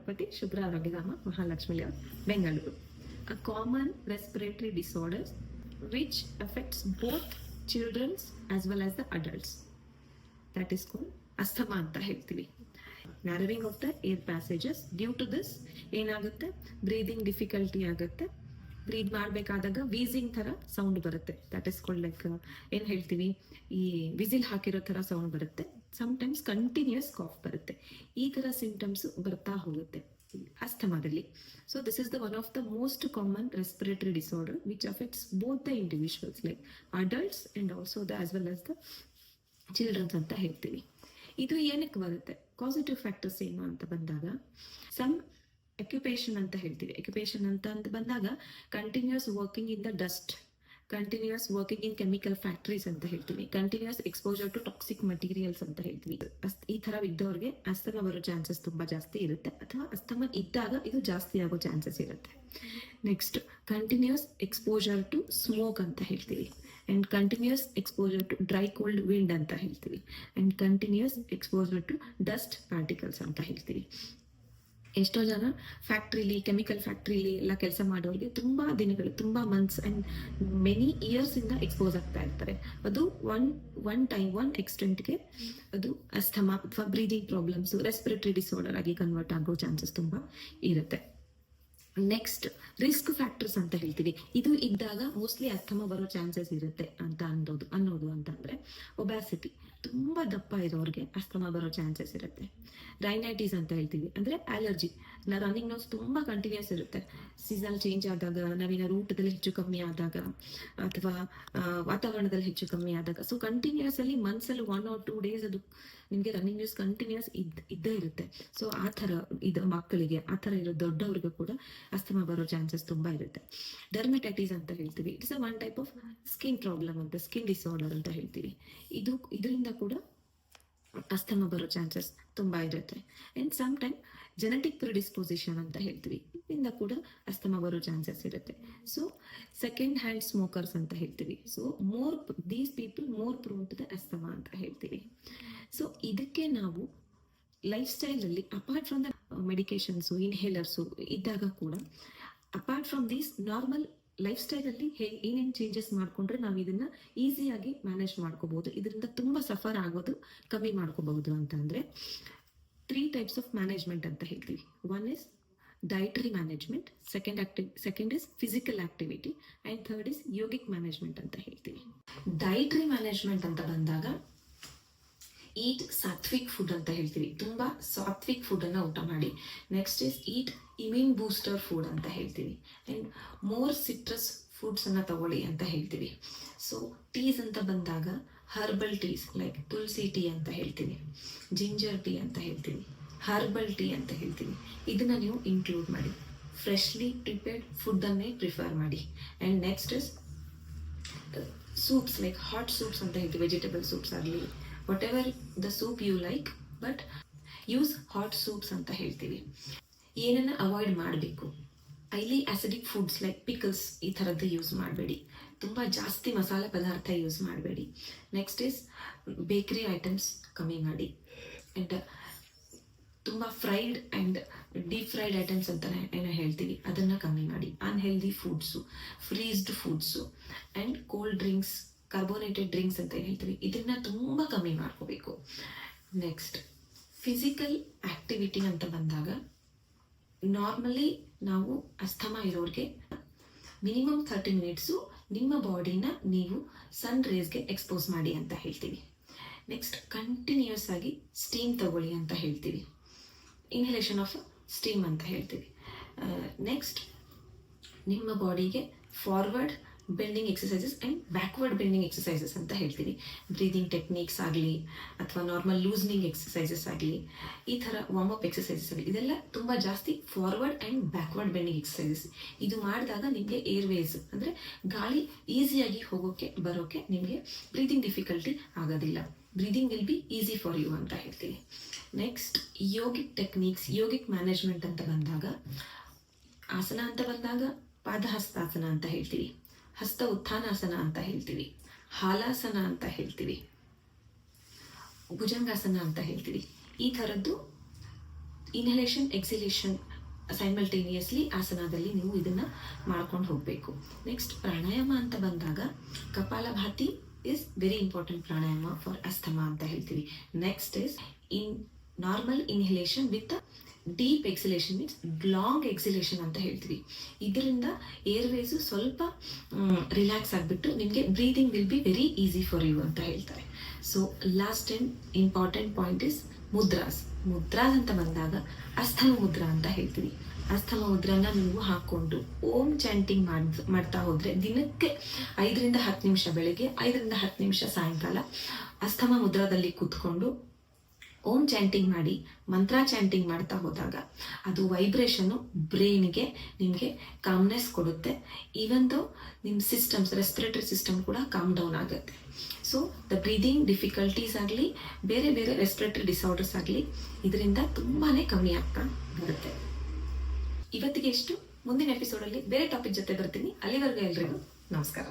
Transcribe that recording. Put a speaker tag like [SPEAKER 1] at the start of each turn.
[SPEAKER 1] Padmavati, Shubhra Arogyadhama, Mahalakshmi Layout, Bengaluru. A common respiratory disorders which affects both children as well as the adults. That is called asthma ಅಂತ ಹೇಳ್ತೀವಿ. Narrowing of the air passages. Due to this ಏನಾಗುತ್ತೆ, breathing difficulty ಆಗುತ್ತೆ. ಬ್ರೀದ್ ಮಾಡಬೇಕಾದಾಗ wheezing ಥರ sound ಬರುತ್ತೆ. That is called like ಏನು ಹೇಳ್ತೀವಿ, ಈ ವಿಸಿಲ್ ಹಾಕಿರೋ ಥರ ಸೌಂಡ್ ಬರುತ್ತೆ. ಸಮ್ಟೈಮ್ಸ್ ಕಂಟಿನ್ಯೂಸ್ ಕಾಫ್ ಬರುತ್ತೆ. ಈ ಥರ ಸಿಂಟಮ್ಸ್ ಬರ್ತಾ ಹೋಗುತ್ತೆ ಅಸ್ಥಮಾದಲ್ಲಿ. So this is the one of the most common respiratory disorder which affects both the individuals like adults and also the as well as the childrens ಅಂತ ಹೇಳ್ತೀವಿ. ಇದು ಏನಕ್ಕೆ ಬರುತ್ತೆ, ಪಾಸಿಟಿವ್ ಫ್ಯಾಕ್ಟರ್ಸ್ ಏನು ಅಂತ ಬಂದಾಗ, ಸಮ್ ಅಕ್ಯುಪೇಷನ್ ಅಂತ ಹೇಳ್ತೀವಿ. ಅಕ್ಯುಪೇಷನ್ ಅಂತ ಬಂದಾಗ continuous working in the dust, continuous working in chemical factories ಅಂತ ಹೇಳ್ತೀವಿ, continuous exposure to toxic materials ಅಂತ ಹೇಳ್ತೀವಿ. ಈ ತರ ಇದ್ದವ್ರಿಗೆ ಅಸ್ತಮ ಬರೋ ಚಾನ್ಸಸ್ ತುಂಬಾ ಜಾಸ್ತಿ ಇರುತ್ತೆ, ಅಥವಾ ಅಸ್ತಮ ಇದ್ದಾಗ ಇದು ಜಾಸ್ತಿ ಆಗೋ ಚಾನ್ಸಸ್ ಇರುತ್ತೆ. Next, continuous exposure to smoke ಅಂತ ಹೇಳ್ತೀವಿ, and continuous exposure to dry cold wind ಅಂತ ಹೇಳ್ತೀವಿ, and continuous exposure to dust particles ಅಂತ ಹೇಳ್ತೀವಿ. ಎಷ್ಟೋ ಜನ ಫ್ಯಾಕ್ಟ್ರಿಲಿ, ಕೆಮಿಕಲ್ ಫ್ಯಾಕ್ಟ್ರಿಲಿ ಎಲ್ಲ ಕೆಲಸ ಮಾಡೋರಿಗೆ ತುಂಬಾ ದಿನಗಳು, ತುಂಬಾ ಮಂತ್ಸ್ ಅಂಡ್ ಮೆನಿ ಇಯರ್ಸ್ ಇಂದ ಎಕ್ಸ್ಪೋಸ್ ಆಗ್ತಾ ಇರ್ತಾರೆ. ಅದು ಒನ್ ಎಕ್ಸ್ಟೆಂಟ್ಗೆ ಅದು ಅಸ್ಥಮಾ ಅಥವಾ ಬ್ರೀದಿಂಗ್ ಪ್ರಾಬ್ಲಮ್ಸ್, ರೆಸ್ಪಿರೇಟರಿ ಡಿಸಾರ್ಡರ್ ಆಗಿ ಕನ್ವರ್ಟ್ ಆಗೋ ಚಾನ್ಸಸ್ ತುಂಬಾ ಇರುತ್ತೆ. ನೆಕ್ಸ್ಟ್, ರಿಸ್ಕ್ ಫ್ಯಾಕ್ಟರ್ಸ್ ಅಂತ ಹೇಳ್ತೀವಿ. ಇದು ಇದ್ದಾಗ ಮೋಸ್ಟ್ಲಿ ಅಸ್ಥಮ ಬರೋ ಚಾನ್ಸಸ್ ಇರುತ್ತೆ ಅಂತ ಅನ್ನೋದು ಅಂತಂದ್ರೆ, ಒಬ್ಯಾಸಿಟಿ, ತುಂಬಾ ದಪ್ಪ ಇರೋರಿಗೆ ಅಸ್ಥಮ ಬರೋ ಚಾನ್ಸಸ್ ಇರುತ್ತೆ. ರೈನೈಟಿಸ್ ಅಂತ ಹೇಳ್ತೀವಿ, ಅಂದ್ರೆ ಅಲರ್ಜಿ, ರನ್ನಿಂಗ್ ನೋಸ್ ತುಂಬಾ ಕಂಟಿನ್ಯೂಸ್ ಇರುತ್ತೆ. ಸೀಸನ್ ಚೇಂಜ್ ಆದಾಗ, ನಾವೇನಾದ್ರು ಊಟದಲ್ಲಿ ಹೆಚ್ಚು ಕಮ್ಮಿ ಆದಾಗ, ಅಥವಾ ವಾತಾವರಣದಲ್ಲಿ ಹೆಚ್ಚು ಕಮ್ಮಿ ಆದಾಗ, ಸೊ ಕಂಟಿನ್ಯೂಸ್ ಅಲ್ಲಿ ಮಂತ್ಸಲ್ಲಿ 1 or 2 days ಅದು ನಿಮ್ಗೆ ರನ್ನಿಂಗ್ ನ್ಯೂಸ್ ಕಂಟಿನ್ಯೂಸ್ ಇದ್ದೇ ಇರುತ್ತೆ. ಸೊ ಆ ಥರ ಇದು ಮಕ್ಕಳಿಗೆ, ಆ ಥರ ಇರೋ ದೊಡ್ಡವ್ರಿಗೂ ಕೂಡ ಅಸ್ತಮ ಬರೋ ಚಾನ್ಸಸ್ ತುಂಬಾ ಇರುತ್ತೆ. ಡರ್ಮಟೈಟಿಸ್ ಅಂತ ಹೇಳ್ತೀವಿ. It's one type of skin problem ಅಂತ, ಸ್ಕಿನ್ ಡಿಸಾರ್ಡರ್ ಅಂತ ಹೇಳ್ತೀವಿ. ಇದರಿಂದ ಕೂಡ ಅಸ್ತಮ ಬರೋ ಚಾನ್ಸಸ್ ತುಂಬಾ ಇರುತ್ತೆ. And some time genetic predisposition ಅಂತ ಹೇಳ್ತೀವಿ, ಇದರಿಂದ ಕೂಡ ಅಸ್ತಮ ಬರೋ ಚಾನ್ಸಸ್ ಇರುತ್ತೆ. ಸೊ ಸೆಕೆಂಡ್ ಹ್ಯಾಂಡ್ ಸ್ಮೋಕರ್ಸ್ ಅಂತ ಹೇಳ್ತೀವಿ. So these people more prone to the asthma ಅಂತ ಹೇಳ್ತೀವಿ. ಸೊ ಇದಕ್ಕೆ ನಾವು ಲೈಫ್ ಸ್ಟೈಲ್ ಅಲ್ಲಿ, apart from the medications, inhalers ಇದ್ದಾಗ ಕೂಡ, apart from these normal lifestyle ಅಲ್ಲಿ ಏನೇನು ಚೇಂಜಸ್ ಮಾಡ್ಕೊಂಡ್ರೆ ನಾವು ಇದನ್ನ ಈಸಿಯಾಗಿ ಮ್ಯಾನೇಜ್ ಮಾಡ್ಕೋಬಹುದು, ಇದರಿಂದ ತುಂಬಾ ಸಫರ್ ಆಗೋದು ಕಮ್ಮಿ ಮಾಡ್ಕೋಬಹುದು ಅಂತಂದ್ರೆ 3 types ಆಫ್ ಮ್ಯಾನೇಜ್ಮೆಂಟ್ ಅಂತ ಹೇಳ್ತೀವಿ. One is dietary management, second is physical activity, and third is yogic management ಅಂತ ಹೇಳ್ತೀವಿ. ಡೈಟರಿ ಮ್ಯಾನೇಜ್ಮೆಂಟ್ ಅಂತ ಬಂದಾಗ, ಈಟ್ ಸಾತ್ವಿಕ್ ಫುಡ್ ಅಂತ ಹೇಳ್ತೀವಿ. ತುಂಬಾ ಸಾತ್ವಿಕ್ ಫುಡ್ ಅನ್ನ ಊಟ ಮಾಡಿ. Next is eat immune booster food ಅಂತ ಹೇಳ್ತೀವಿ. ಅಂಡ್ ಮೋರ್ ಸಿಟ್ರಸ್ ಫುಡ್ಸ್ ಅನ್ನ ತಗೊಳ್ಳಿ ಅಂತ ಹೇಳ್ತೀವಿ. ಸೊ ಟೀಸ್ ಅಂತ ಬಂದಾಗ, ಹರ್ಬಲ್ ಟೀಸ್ ಲೈಕ್ ತುಳಸಿ ಟೀ ಅಂತ ಹೇಳ್ತೀವಿ, ಜಿಂಜರ್ ಟೀ ಅಂತ ಹೇಳ್ತೀವಿ, ಹರ್ಬಲ್ ಟೀ ಅಂತ ಹೇಳ್ತೀವಿ. ಇದನ್ನ ನೀವು ಇನ್ಕ್ಲೂಡ್ ಮಾಡಿ. ಫ್ರೆಶ್ಲಿ ಪ್ರಿಪೇರ್ಡ್ ಫುಡ್ ಅನ್ನೇ ಪ್ರಿಫರ್ ಮಾಡಿ. And next is soups like hot soups ಅಂತ ಹೇಳ್ತೀವಿ, ವೆಜಿಟೇಬಲ್ ಸೂಪ್ಸ್ ಆಗಲಿ, whatever the soup you like, but use hot soups ಅಂತ ಹೇಳ್ತೀವಿ. ಏನನ್ನ ಅವಾಯ್ಡ್ ಮಾಡಬೇಕು, highly acidic foods like pickles, ಈ ಥರದ್ದು ಯೂಸ್ ಮಾಡಬೇಡಿ. ತುಂಬ ಜಾಸ್ತಿ ಮಸಾಲೆ ಪದಾರ್ಥ ಯೂಸ್ ಮಾಡಬೇಡಿ. ನೆಕ್ಸ್ಟ್ ಇಸ್ ಬೇಕರಿ ಐಟಮ್ಸ್ ಕಮ್ಮಿ ಮಾಡಿ. ಆ್ಯಂಡ್ ತುಂಬ fried and deep fried items ಅಂತ ಏನೋ ಹೇಳ್ತೀವಿ, ಅದನ್ನು ಕಮ್ಮಿ ಮಾಡಿ. Unhealthy foods, freezed foods, and cold drinks, carbonated drinks ಅಂತ ಹೇಳ್ತೀವಿ, ಇದನ್ನ ತುಂಬ ಕಮ್ಮಿ ಮಾಡ್ಕೋಬೇಕು. ನೆಕ್ಸ್ಟ್, ಫಿಸಿಕಲ್ ಆಕ್ಟಿವಿಟಿ ಅಂತ ಬಂದಾಗ, ನಾರ್ಮಲಿ ನಾವು ಅಸ್ಥಮ ಇರೋರಿಗೆ ಮಿನಿಮಮ್ 30 minutes ನಿಮ್ಮ ಬಾಡಿನ ನೀವು ಸನ್ ರೇಸ್ಗೆ ಎಕ್ಸ್ಪೋಸ್ ಮಾಡಿ ಅಂತ ಹೇಳ್ತೀವಿ. ನೆಕ್ಸ್ಟ್, ಕಂಟಿನ್ಯೂಸ್ ಆಗಿ ಸ್ಟೀಮ್ ತಗೊಳ್ಳಿ ಅಂತ ಹೇಳ್ತೀವಿ, ಇನ್ಹಲೇಷನ್ ಆಫ್ ಸ್ಟೀಮ್ ಅಂತ ಹೇಳ್ತೀವಿ. ನೆಕ್ಸ್ಟ್, ನಿಮ್ಮ ಬಾಡಿಗೆ forward bending exercises and backward bending exercises ಅಂತ ಹೇಳ್ತೀವಿ. ಬ್ರೀದಿಂಗ್ ಟೆಕ್ನಿಕ್ಸ್ ಆಗಲಿ, ಅಥವಾ ನಾರ್ಮಲ್ ಲೂಸ್ನಿಂಗ್ ಎಕ್ಸಸೈಸಸ್ ಆಗಲಿ, ಈ ಥರ ವಾರ್ಮಪ್ ಎಕ್ಸಸೈಸಸ್ ಆಗಲಿ, ಇದೆಲ್ಲ ತುಂಬ ಜಾಸ್ತಿ forward and backward bending exercises. ಇದು ಮಾಡಿದಾಗ ನಿಮಗೆ ಏರ್ವೇಸ್ ಅಂದರೆ ಗಾಳಿ ಈಸಿಯಾಗಿ ಹೋಗೋಕ್ಕೆ ಬರೋಕ್ಕೆ ನಿಮಗೆ ಬ್ರೀದಿಂಗ್ ಡಿಫಿಕಲ್ಟಿ ಆಗೋದಿಲ್ಲ. Breathing will be easy for you ಅಂತ ಹೇಳ್ತೀವಿ. Next, yogic techniques, yogic management ಅಂತ ಬಂದಾಗ, ಆಸನ ಅಂತ ಬಂದಾಗ ಪಾದಹಸ್ತಾಸನ ಅಂತ ಹೇಳ್ತೀವಿ, ಹಸ್ತ ಉತ್ಥಾನಾಸನ ಅಂತ ಹೇಳ್ತೀವಿ, ಹಾಲಾಸನ ಅಂತ ಹೇಳ್ತೀವಿ, ಭುಜಂಗಾಸನ ಅಂತ ಹೇಳ್ತೀವಿ. ಈ ಥರದ್ದು ಇನ್ಹಲೇಷನ್ ಎಕ್ಸಿಲೇಷನ್ ಸೈಮಲ್ಟೇನಿಯಸ್ಲಿ ಆಸನದಲ್ಲಿ ನೀವು ಇದನ್ನ ಮಾಡ್ಕೊಂಡು ಹೋಗಬೇಕು. ನೆಕ್ಸ್ಟ್ ಪ್ರಾಣಾಯಾಮ ಅಂತ ಬಂದಾಗ kapalbhati is very important pranayama for asthma ಅಂತ ಹೇಳ್ತೀವಿ. Next is in normal inhalation with deep exhalation means long exhalation ಅಂತ ಹೇಳ್ತೀವಿ. ಇದರಿಂದ ಏರ್ವೇಸು ಸ್ವಲ್ಪ ರಿಲ್ಯಾಕ್ಸ್ ಆಗಿಬಿಟ್ಟು ನಿಮಗೆ breathing will be very easy for you ಅಂತ ಹೇಳ್ತಾರೆ. So last and important point is mudras. Mudras ಅಂತ ಬಂದಾಗ ಅಸ್ಥಮ ಮುದ್ರಾ ಅಂತ ಹೇಳ್ತೀವಿ. ಅಸ್ಥಮ ಮುದ್ರನ ನೀವು ಹಾಕೊಂಡು ಓಂ ಚಾಂಟಿಂಗ್ ಮಾಡ್ತಾ ಹೋದ್ರೆ ದಿನಕ್ಕೆ 5 to 10 ನಿಮಿಷ ಬೆಳಗ್ಗೆ, 5 to 10 ನಿಮಿಷ ಸಾಯಂಕಾಲ ಅಸ್ಥಮ ಮುದ್ರಾದಲ್ಲಿ ಕೂತ್ಕೊಂಡು ಓಂ ಚಾಂಟಿಂಗ್ ಮಾಡಿ ಮಂತ್ರ ಚಾಂಟಿಂಗ್ ಮಾಡ್ತಾ ಹೋದಾಗ ಅದು ವೈಬ್ರೇಷನ್ನು ಬ್ರೈನ್ಗೆ ನಿಮಗೆ ಕಾಮ್ನೆಸ್ ಕೊಡುತ್ತೆ. ಈವನ್ ದೋ ನಿಮ್ಮ ಸಿಸ್ಟಮ್ಸ್ ರೆಸ್ಪಿರೇಟರಿ ಸಿಸ್ಟಮ್ ಕೂಡ ಕಾಮ್ ಡೌನ್ ಆಗುತ್ತೆ. ಸೊ ದ ಬ್ರೀದಿಂಗ್ ಡಿಫಿಕಲ್ಟೀಸ್ ಆಗಲಿ ಬೇರೆ ಬೇರೆ ರೆಸ್ಪಿರೇಟರಿ ಡಿಸಾರ್ಡರ್ಸ್ ಆಗಲಿ ಇದರಿಂದ ತುಂಬಾ ಕಮ್ಮಿ ಆಗ್ತಾ ಬರುತ್ತೆ. ಇವತ್ತಿಗೆ ಎಷ್ಟು, ಮುಂದಿನ ಎಪಿಸೋಡಲ್ಲಿ ಬೇರೆ ಟಾಪಿಕ್ ಜೊತೆ ಬರ್ತೀನಿ. ಅಲ್ಲಿವರೆಗೂ ಎಲ್ರಿಗೂ ನಮಸ್ಕಾರ.